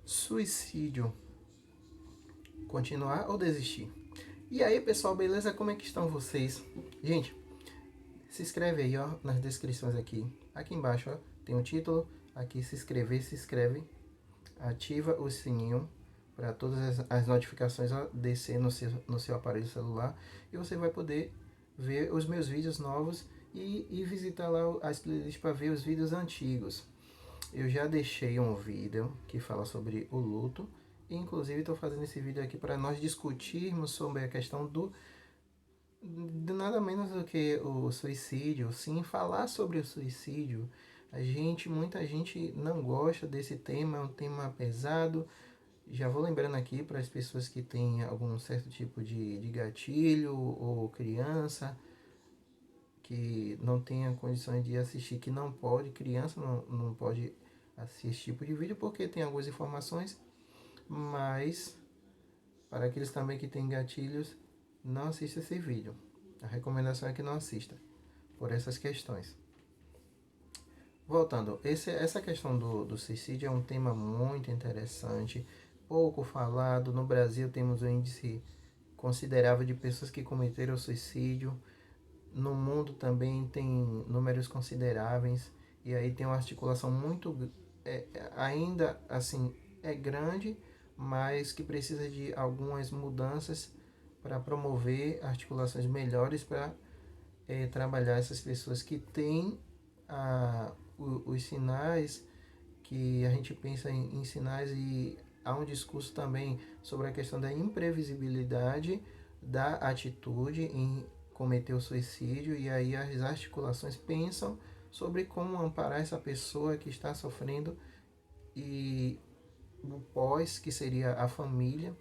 Suicídio, continuar ou desistir? E aí, pessoal, beleza? Como é que estão vocês? Gente, se inscreve aí, ó, nas descrições aqui. Aqui embaixo, ó, tem o título. Aqui se inscrever, se inscreve. Ativa o sininho para todas as notificações descer no seu aparelho celular. E você vai poder ver os meus vídeos novos e visitar lá as playlists para ver os vídeos antigos. Eu já deixei um vídeo que fala sobre o luto. E inclusive estou fazendo esse vídeo aqui para nós discutirmos sobre a questão de nada menos do que o suicídio. Sim, falar sobre o suicídio. Muita gente não gosta desse tema, é um tema pesado. Já vou lembrando aqui para as pessoas que têm algum certo tipo de gatilho ou criança que não tenha condições de assistir, que não pode, criança não pode assistir esse tipo de vídeo porque tem algumas informações, mas para aqueles também que têm gatilhos, não assista esse vídeo. A recomendação é que não assista, por essas questões. Voltando, essa questão do suicídio é um tema muito interessante, pouco falado. No Brasil temos um índice considerável de pessoas que cometeram suicídio. No mundo também tem números consideráveis. E aí tem uma articulação muito, ainda assim, é grande, mas que precisa de algumas mudanças para promover articulações melhores para trabalhar essas pessoas que têm os sinais, que a gente pensa em sinais, e há um discurso também sobre a questão da imprevisibilidade da atitude em cometer o suicídio, e aí as articulações pensam sobre como amparar essa pessoa que está sofrendo, e o pós, que seria a família.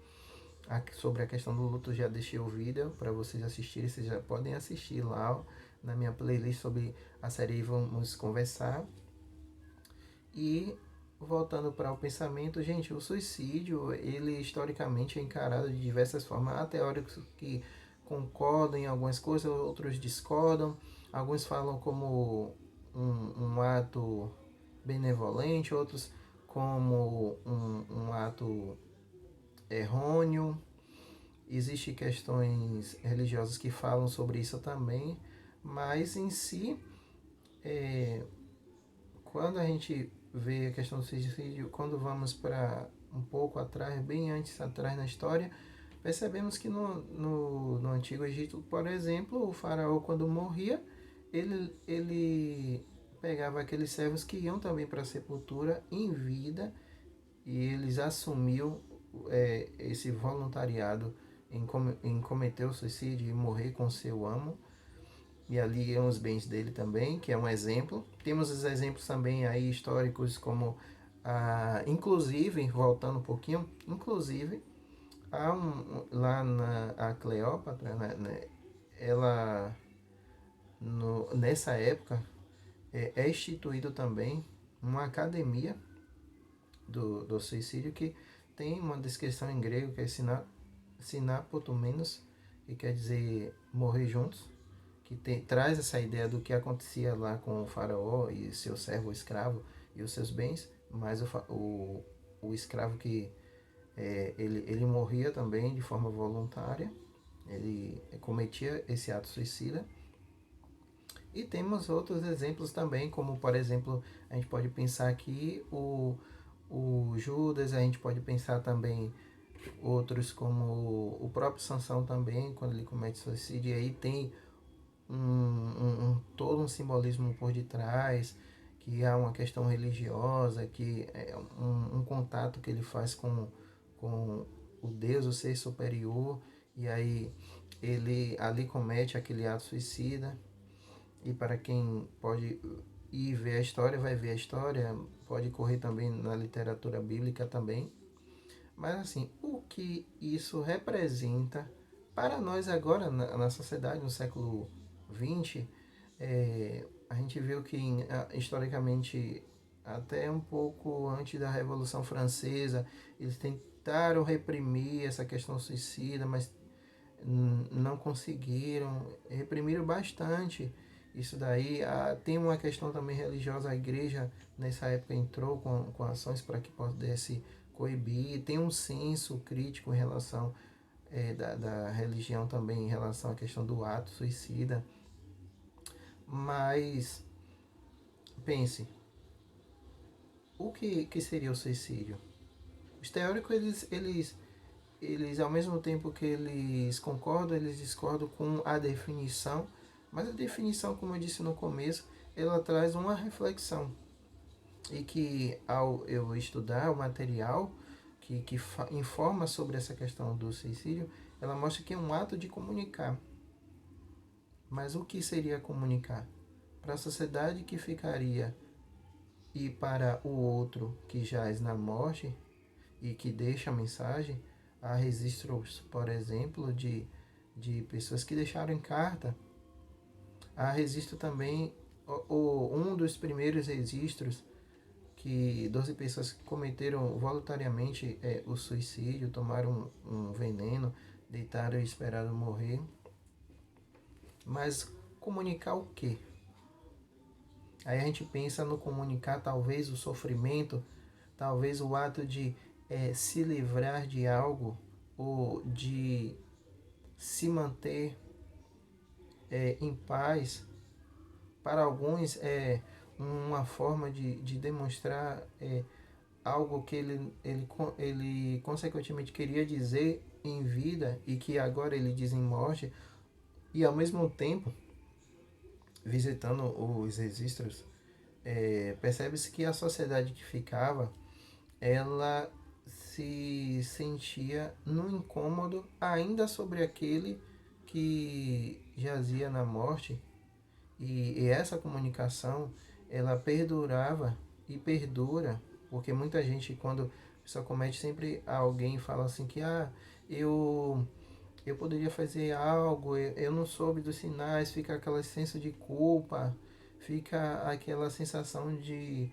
Sobre a questão do luto, já deixei o vídeo para vocês assistirem, vocês já podem assistir lá, ó, na minha playlist sobre a série Vamos Conversar. E voltando para o pensamento, gente, o suicídio, ele historicamente é encarado de diversas formas. Há teóricos que concordam em algumas coisas, outros discordam. Alguns falam como um ato benevolente, outros como um ato errôneo. Existem questões religiosas que falam sobre isso também, mas em si, quando a gente vê a questão do suicídio, quando vamos para um pouco atrás, bem antes atrás na história, percebemos que no Antigo Egito, por exemplo, o faraó, quando morria, ele pegava aqueles servos que iam também para a sepultura em vida, e eles assumiam esse voluntariado em cometer o suicídio e morrer com seu amo. E ali iam os bens dele também, que é um exemplo. Temos os exemplos também aí históricos, como inclusive, voltando um pouquinho, inclusive há lá a Cleópatra, né, ela nessa época é instituído também uma academia do suicídio, que tem uma descrição em grego que é sinapotumenos, que quer dizer morrer juntos, que traz essa ideia do que acontecia lá com o faraó e seu servo escravo e os seus bens, mas o escravo que ele morria também de forma voluntária, ele cometia esse ato suicida. E temos outros exemplos também, como por exemplo, a gente pode pensar aqui o Judas, a gente pode pensar também outros como o próprio Sansão também, quando ele comete suicídio, e aí tem todo um simbolismo por detrás, que há uma questão religiosa, que é um contato que ele faz com o Deus, o ser superior, e aí ele ali comete aquele ato suicida. E para quem pode ir ver a história, vai ver a história, pode correr também na literatura bíblica também. Mas assim, o que isso representa para nós agora na sociedade, no século XX, a gente viu que historicamente, até um pouco antes da Revolução Francesa, eles tentaram reprimir essa questão suicida, mas não conseguiram, reprimiram bastante isso daí. Tem uma questão também religiosa, a igreja nessa época entrou com ações para que pudesse coibir, tem um senso crítico em relação da religião também, em relação à questão do ato suicida. Mas pense, que seria o suicídio? Os teóricos, eles ao mesmo tempo que eles concordam, eles discordam com a definição, mas a definição, como eu disse no começo, ela traz uma reflexão. E que ao eu estudar o material que informa sobre essa questão do suicídio, ela mostra que é um ato de comunicar. Mas o que seria comunicar? Para a sociedade que ficaria e para o outro que jaz na morte e que deixa a mensagem, há registros, por exemplo, de pessoas que deixaram carta. Há registro também, um dos primeiros registros que 12 pessoas cometeram voluntariamente o suicídio, tomaram um veneno, deitaram e esperaram morrer. Mas comunicar o quê? Aí a gente pensa no comunicar talvez o sofrimento, talvez o ato de se livrar de algo ou de se manter em paz. Para alguns é uma forma de demonstrar algo que ele consequentemente queria dizer em vida e que agora ele diz em morte, e ao mesmo tempo, visitando os registros, percebe-se que a sociedade que ficava, ela se sentia no incômodo ainda sobre aquele que jazia na morte, e essa comunicação ela perdurava e perdura, porque muita gente, quando só comete, sempre alguém fala assim que eu eu poderia fazer algo, eu não soube dos sinais, fica aquela senso de culpa, fica aquela sensação de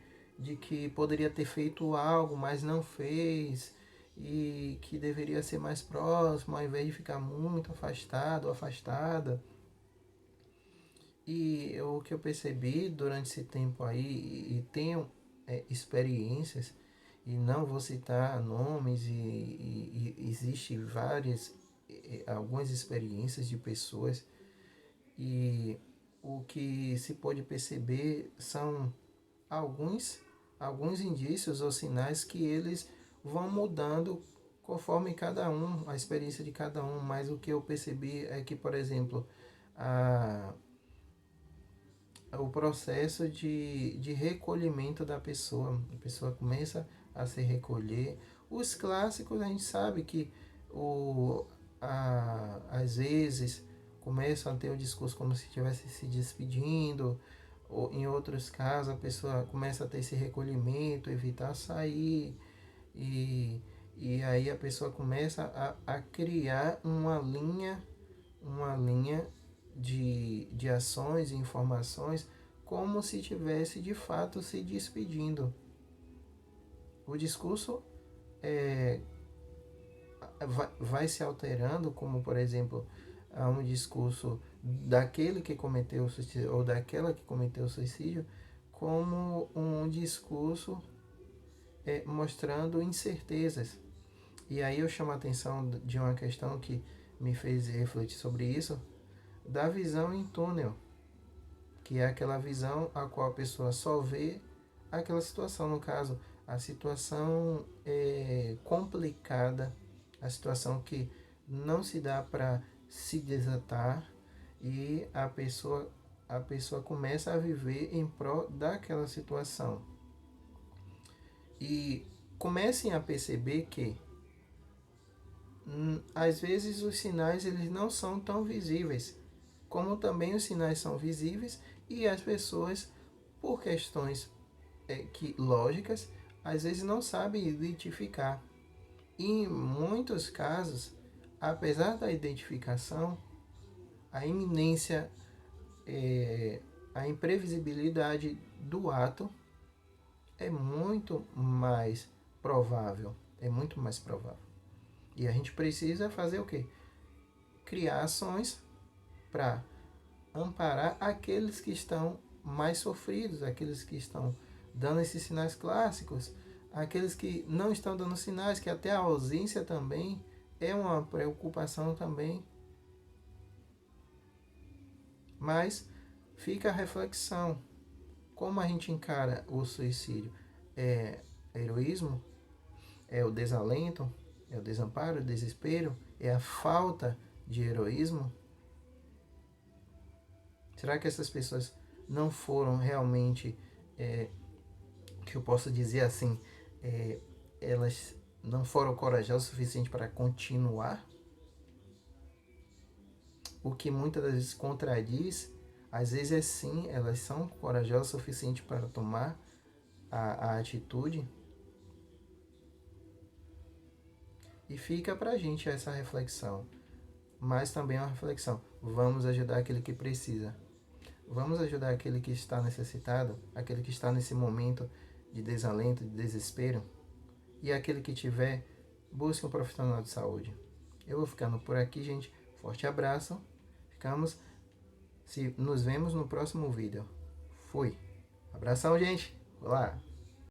que poderia ter feito algo, mas não fez, e que deveria ser mais próximo, ao invés de ficar muito afastado, afastada. E o que eu percebi durante esse tempo aí, e tenho experiências, e não vou citar nomes, e existe várias, algumas experiências de pessoas, e o que se pode perceber são alguns, alguns indícios ou sinais que eles vão mudando conforme cada um, a experiência de cada um, mas o que eu percebi é que, por exemplo, a o processo de recolhimento da pessoa. A pessoa começa a se recolher. Os clássicos a gente sabe que às vezes começam a ter o discurso como se estivesse se despedindo, ou em outros casos a pessoa começa a ter esse recolhimento, evitar sair, e, e aí a pessoa começa a criar uma linha de ações e informações como se tivesse de fato se despedindo. O discurso vai se alterando, como por exemplo, há um discurso daquele que cometeu o suicídio ou daquela que cometeu o suicídio, como um discurso mostrando incertezas. E aí eu chamo a atenção de uma questão que me fez refletir sobre isso, da visão em túnel, que é aquela visão a qual a pessoa só vê aquela situação, no caso, a situação complicada, a situação que não se dá para se desatar, e a pessoa começa a viver em prol daquela situação. E comecem a perceber que às vezes os sinais eles não são tão visíveis, como também os sinais são visíveis, e as pessoas, por questões lógicas, às vezes não sabem identificar. E em muitos casos, apesar da identificação, a iminência, a imprevisibilidade do ato é muito mais provável. É muito mais provável. E a gente precisa fazer o quê? Criar ações para amparar aqueles que estão mais sofridos, aqueles que estão dando esses sinais clássicos, Aqueles que não estão dando sinais, que até a ausência também é uma preocupação também. Mas fica a reflexão. Como a gente encara o suicídio? É heroísmo? É o desalento? É o desamparo, o desespero? É a falta de heroísmo? Será que essas pessoas não foram realmente, que eu posso dizer assim, elas não foram corajosas o suficiente para continuar? O que muitas das vezes contradiz, às vezes é sim, elas são corajosas o suficiente para tomar a atitude. E fica para a gente essa reflexão, mas também é uma reflexão. Vamos ajudar aquele que precisa. Vamos ajudar aquele que está necessitado, aquele que está nesse momento de desalento, de desespero. E aquele que tiver, busque um profissional de saúde. Eu vou ficando por aqui, gente. Forte abraço. Ficamos. Nos vemos no próximo vídeo. Fui. Abração, gente. Olá.